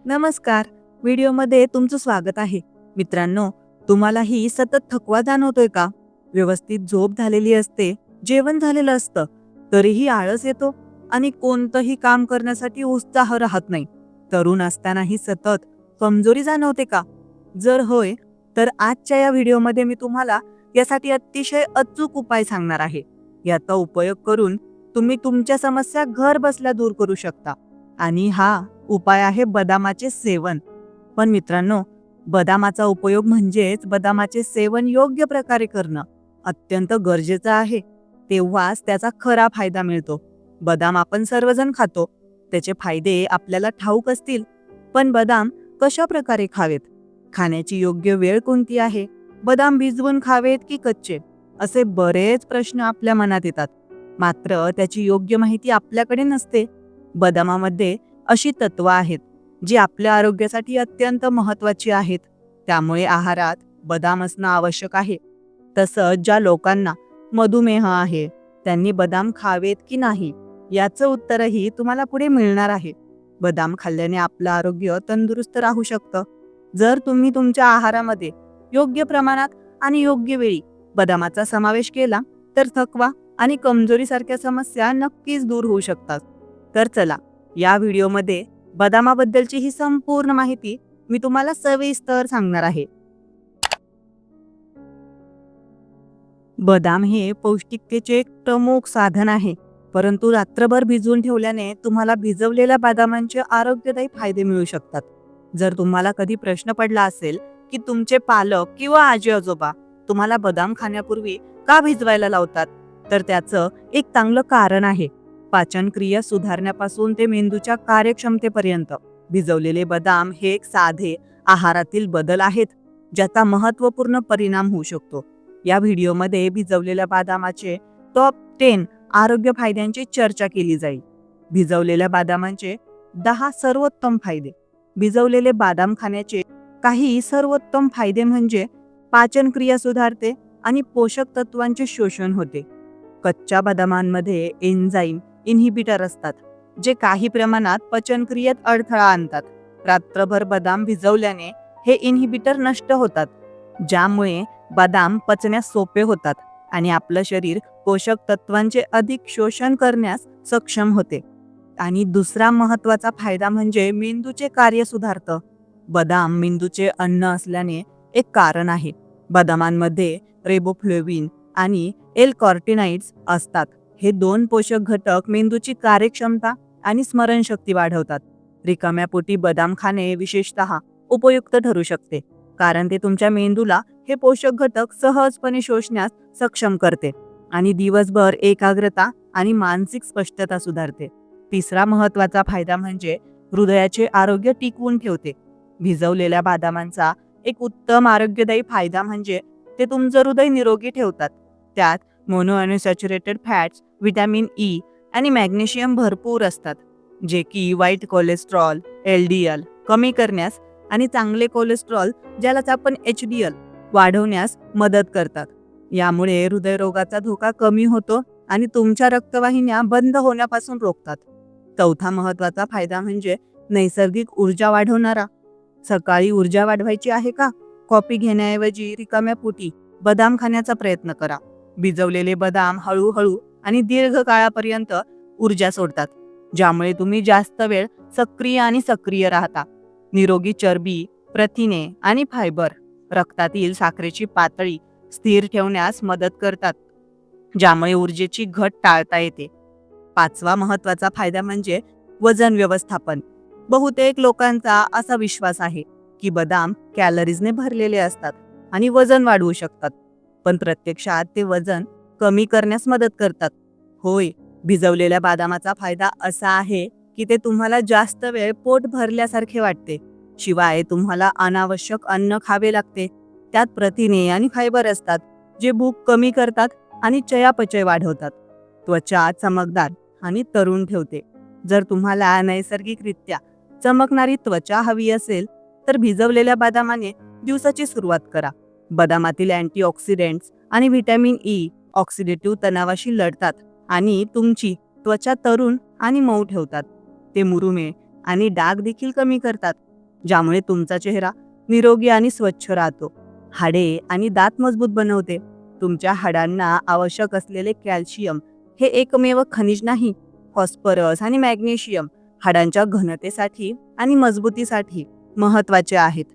नमस्कार. व्हिडिओमध्ये तुमचं स्वागत आहे. मित्रांनो, तुम्हालाही सतत थकवा जाणवतोय का? व्यवस्थित झोप झालेली असते, जेवण झालेलं असतं, तरीही आळस येतो आणि कोणतंही काम करण्यासाठी उत्साह राहत नाही. तरुण असतानाही सतत कमजोरी जाणवते का? जर होय, तर आजच्या या व्हिडिओमध्ये मी तुम्हाला यासाठी अतिशय अचूक उपाय सांगणार आहे. याचा उपयोग करून तुम्ही तुमच्या समस्या घर बसल्या दूर करू शकता. आणि हा उपाय आहे बदामाचे सेवन. पण मित्रांनो, बदामाचा उपयोग म्हणजेच बदामाचे सेवन योग्य प्रकारे करणं अत्यंत गरजेचं आहे. तेव्हाच त्याचा खरा फायदा मिळतो. बदाम आपण सर्वजण खातो, त्याचे फायदे आपल्याला ठाऊक असतील, पण बदाम कशा प्रकारे खावेत, खाण्याची योग्य वेळ कोणती आहे, बदाम भिजवून खावेत की कच्चे, असे बरेच प्रश्न आपल्या मनात येतात. मात्र त्याची योग्य माहिती आपल्याकडे नसते. बदामामध्ये अशी तत्व आहेत जी आपल्या आरोग्यासाठी अत्यंत महत्त्वाची आहेत. त्यामुळे आहारात बदाम असणं आवश्यक आहे. तसंच ज्या लोकांना मधुमेह आहे त्यांनी बदाम खावेत की नाही याचं उत्तरही तुम्हाला पुढे मिळणार आहे. बदाम खाल्ल्याने आपलं आरोग्य तंदुरुस्त राहू शकतं. जर तुम्ही तुमच्या आहारामध्ये योग्य प्रमाणात आणि योग्य वेळी बदामाचा समावेश केला तर थकवा आणि कमजोरीसारख्या समस्या नक्कीच दूर होऊ शकतात. तर चला, या व्हिडिओमध्ये बदामाबद्दलची ही संपूर्ण माहिती मी तुम्हाला सविस्तर सांगणार आहे. बदाम हे पौष्टिकतेचे एक प्रमुख साधन आहे, परंतु रात्रभर भिजवून ठेवल्याने तुम्हाला भिजवलेल्या बदामांचे आरोग्यदायी फायदे मिळू शकतात. जर तुम्हाला कधी प्रश्न पडला असेल की तुमचे पालक किंवा आजी आजोबा तुम्हाला बदाम खाण्यापूर्वी का भिजवायला लावतात, तर त्याचं एक चांगलं कारण आहे. पाचन क्रिया सुधारण्यापासून ते मेंदूच्या कार्यक्षमतेपर्यंत भिजवलेले बदाम हे एक साधे आहारातील बदल आहेत ज्याचा महत्त्वपूर्ण परिणाम होऊ शकतो. या व्हिडिओमध्ये भिजवलेल्या बदामाचे टॉप 10 आरोग्य फायद्यांची चर्चा केली जाईल. भिजवलेल्या बदामांचे 10 सर्वोत्तम फायदे. भिजवलेले बदाम खाण्याचे काही सर्वोत्तम फायदे म्हणजे पाचन क्रिया सुधारते आणि पोषक तत्वांचे शोषण होते. कच्च्या बदामांमध्ये एन्झाईम इन्हिबिटर असतात जे काही प्रमाणात पचनक्रियेत अडथळा आणतात. रात्रभर बदाम भिजवल्याने हे इन्हिबिटर नष्ट होतात, ज्यामुळे बदाम पचण्यास सोपे होतात आणि आपलं शरीर पोषक तत्वांचे अधिक शोषण करण्यास सक्षम होते. आणि दुसरा महत्त्वाचा फायदा म्हणजे मेंदूचे कार्य सुधारतं. बदाम मेंदूचे अन्न असल्याने एक कारण आहे. बदामांमध्ये रेबोफ्लेविन आणि एल-कार्टिनॉइड्स असतात. हे 2 पोषक घटक मेंदूची कार्यक्षमता आणि स्मरणशक्ती वाढवतात. रिकाम्या पोटी बदाम खाणे विशेषतः उपयुक्त ठरू शकते, कारण ते तुमच्या मेंदूला हे पोषक घटक सहजपणे शोषण्यास सक्षम करते आणि दिवसभर एकाग्रता आणि मानसिक स्पष्टता सुधारते. तिसरा महत्त्वाचा फायदा म्हणजे हृदयाचे आरोग्य टिकवून ठेवते. भिजवलेल्या बदामांचा एक उत्तम आरोग्यदायी फायदा म्हणजे ते तुमचं हृदय निरोगी ठेवतात. त्यात मोनोअनसॅच्युरेटेड फॅट्स, व्हिटॅमिन ई आणि मॅग्नेशियम भरपूर असतात, जे की वाईट कोलेस्ट्रॉल LDL कमी करण्यास आणि चांगले कोलेस्ट्रॉल, ज्यालाच आपण HDL, वाढवण्यास मदत करतात. यामुळे हृदयरोगाचा धोका कमी होतो आणि तुमच्या रक्तवाहिन्या बंद होण्यापासून रोखतात. चौथा महत्त्वाचा फायदा म्हणजे नैसर्गिक ऊर्जा वाढवणारा. सकाळी ऊर्जा वाढवायची आहे का? कॉफी घेण्याऐवजी रिकाम्या पोटी बदाम खाण्याचा प्रयत्न करा. भिजवलेले बदाम हळूहळू आणि दीर्घ काळापर्यंत ऊर्जा सोडतात, ज्यामुळे तुम्ही जास्त वेळ सक्रिय राहता. निरोगी चरबी, प्रथिने आणि फायबर रक्तातील साखरेची पातळी स्थिर ठेवण्यास मदत करतात, ज्यामुळे ऊर्जेची घट टाळता येते. पाचवा महत्त्वाचा फायदा म्हणजे वजन व्यवस्थापन. बहुतेक लोकांचा असा विश्वास आहे की बदाम कॅलरीजने भरलेले असतात आणि वजन वाढवू शकतात, पण प्रत्यक्षात ते वजन कमी करण्यास मदत करतात. होय, भिजवलेल्या बदामाचा फायदा असा आहे की ते तुम्हाला जास्त वेळ पोट भरल्यासारखे वाटते. शिवाय तुम्हाला अनावश्यक अन्न खावे लागते. त्यात प्रथिने आणि फायबर असतात जे भूक कमी करतात आणि चयापचय वाढवतात. त्वचा चमकदार आणि तरुण ठेवते. जर तुम्हाला नैसर्गिकरित्या चमकणारी त्वचा हवी असेल तर भिजवलेल्या बदामाने दिवसाची सुरुवात करा. बदामातील अँटीऑक्सिडंट्स आणि व्हिटॅमिन ई ऑक्सिडेटिव्ह तणावाशी लढतात आणि तुमची त्वचा तरुण आणि मऊ ठेवतात. ते मुरुमे आणि डाग देखील कमी करतात. ज्यामुळे तुमचा चेहरा निरोगी आणि स्वच्छ राहतो. हाडे आणि दात मजबूत बनवते. तुमच्या हाडांना आवश्यक असलेले कॅल्शियम हे एकमेव खनिज नाही, फॉस्फरस आणि मॅग्नेशियम हाडांच्या घनतेसाठी आणि मजबूतीसाठी महत्वाचे आहेत.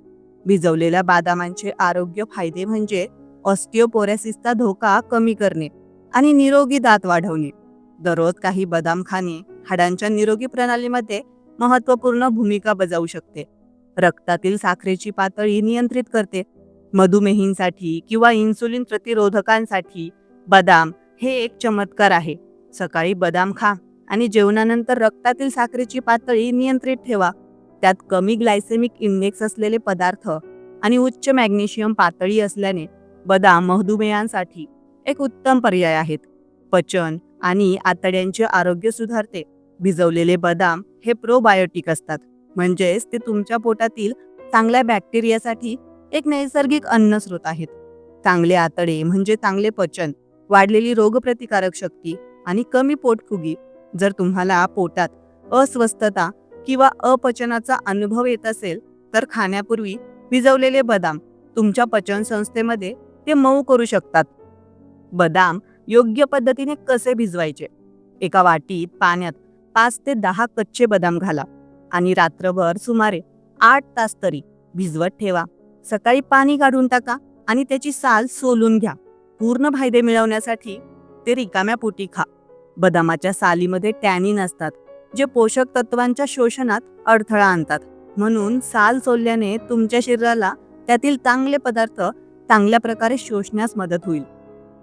भिजवलेल्या बदामांचे आरोग्य फायदे म्हणजे ऑस्टिओपोरोसिसचा धोका कमी करणे आणि निरोगी दात वाढवणे. दररोज काही बदाम खाणे हाडांच्या निरोगी प्रणालीमध्ये महत्त्वपूर्ण भूमिका बजावू शकते. रक्तातील साखरेची पातळी नियंत्रित करते. मधुमेहींसाठी किंवा इन्सुलिन प्रतिरोधकांसाठी बदाम हे एक चमत्कार आहे. सकाळी बदाम खा आणि जेवणानंतर रक्तातील साखरेची पातळी नियंत्रित ठेवा. त्यात कमी ग्लायसेमिक इंडेक्स असलेले पदार्थ आणि उच्च मॅग्नेशियम पातळी असल्याने बदाम मधुमेहांसाठी एक उत्तम पर्याय आहेत. पचन आणि आतड्यांचे आरोग्य सुधारते. भिजवलेले बदाम हे प्रोबायोटिक असतात, म्हणजेच ते तुमच्या पोटातील चांगल्या बॅक्टेरियासाठी एक नैसर्गिक अन्नस्रोत आहेत. चांगले आतडे म्हणजे चांगले पचन, वाढलेली रोगप्रतिकारक शक्ती आणि कमी पोटफुगी. जर तुम्हाला पोटात अस्वस्थता किंवा अपचनाचा अनुभव येत असेल तर खाण्यापूर्वी भिजवलेले बदाम तुमच्या पचन संस्थेमध्ये ते मऊ करू शकतात. बदाम योग्य पद्धतीने कसे भिजवायचे? एका वाटीत पाण्यात 5 ते 10 कच्चे बदाम घाला आणि रात्रभर सुमारे 8 तास तरी भिजवत ठेवा. सकाळी पाणी काढून टाका आणि त्याची साल सोलून घ्या. पूर्ण फायदे मिळवण्यासाठी ते रिकाम्या पोटी खा. बदामाच्या सालीमध्ये टॅनिन असतात, जे पोषक तत्वांच्या शोषणात अडथळा आणतात. म्हणून साल सोलल्याने तुमच्या शरीराला त्यातील चांगले पदार्थ चांगल्या प्रकारे शोषण्यास मदत होईल.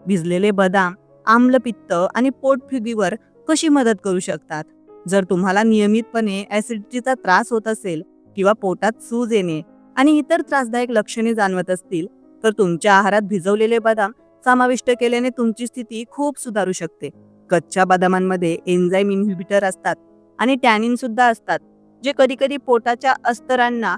भिजलेले बदाम आम्लपित्त आणि पोटफुगीवर कशी मदत करू शकतात? जर तुम्हाला नियमितपणे ॲसिडिटीचा त्रास होत असेल किंवा पोटात सूज येणे आणि इतर त्रासदायक लक्षणे जाणवत असतील तर तुमच्या आहारात भिजवलेले बदाम समाविष्ट केल्याने तुमची स्थिती खूप सुधारू शकते. कच्च्या बदामांमध्ये एन्झाईम इन्हिबिटर असतात आणि टॅनिन सुद्धा असतात, जे कधीकधी पोटाच्या अस्तरांना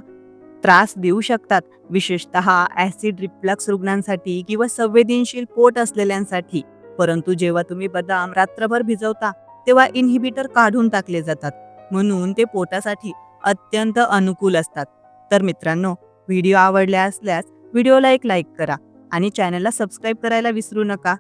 त्रास देऊ शकतात, विशेषतः ॲसिड रिफ्लक्स रुग्णांसाठी किंवा संवेदनशील पोट असलेल्यांसाठी. परंतु जेव्हा तुम्ही बदाम रात्रभर भिजवता तेव्हा इन्हिबिटर काढून टाकले जातात, म्हणून ते पोटासाठी अत्यंत अनुकूल असतात. तर मित्रांनो, व्हिडिओ आवडला असल्यास व्हिडिओला एक लाईक करा आणि चॅनलला सबस्क्राईब करायला विसरू नका.